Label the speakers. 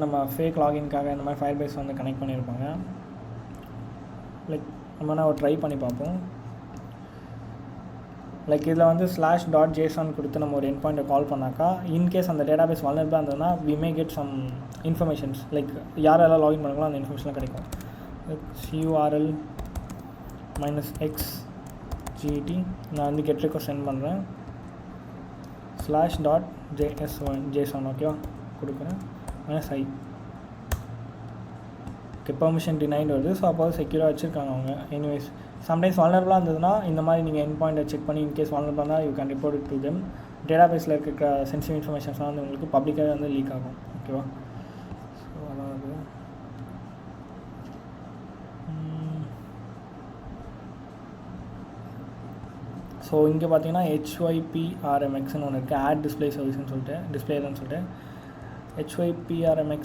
Speaker 1: நம்ம ஃபேக் லாகின்காக இந்த மாதிரி ஃபயர்பேஸ் வந்து கனெக்ட் பண்ணியிருப்பாங்க. லைக் நம்ம ஒரு ட்ரை பண்ணி பார்ப்போம். லைக் இதில் வந்து /.json கொடுத்து நம்ம ஒரு எண்ட் பாயிண்ட்டை கால் பண்ணாக்கா இன்கேஸ் அந்த டேட்டாபேஸ் வல்னரபிளாக இருந்ததுன்னா we may get some informations. Like யாரெல்லாம் லாகின் பண்ணுங்களோ அந்த இன்ஃபர்மேஷன்லாம் கிடைக்கும். curl -xget நான் வந்து கெட் ரிக்வெஸ்ட் சென்ட் பண்ணுறேன். /.json ஓகேவா கொடுக்குறேன். -i ஓகே பெர்மிஷன் டினைட் வருது. ஸோ அப்போ செக்யூராக வச்சுருக்காங்க அவங்க. எனிவேஸ் சம்டைம்ஸ் வல்னரபிளாக இருந்ததுன்னா இந்த மாதிரி நீங்கள் எண்ட் பாயிண்ட்டை செக் பண்ணி இன்கேஸ் வல்னரபிளாக இருந்தால் you can report it to them. டேட்டாபேஸில் இருக்க சென்சிட்டிவ் இன்ஃபர்மேஷன்ஸ்லாம் வந்து உங்களுக்கு பப்ளிக்காக வந்து லீக் ஆகும். ஓகேவா? ஸோ அதாவது ஸோ இங்கே பார்த்தீங்கன்னா HYPRMXன்னு ஒன்று இருக்குது. ஆட் டிஸ்பிளே சர்வீஸ்ன்னு சொல்லிட்டு HYPRMX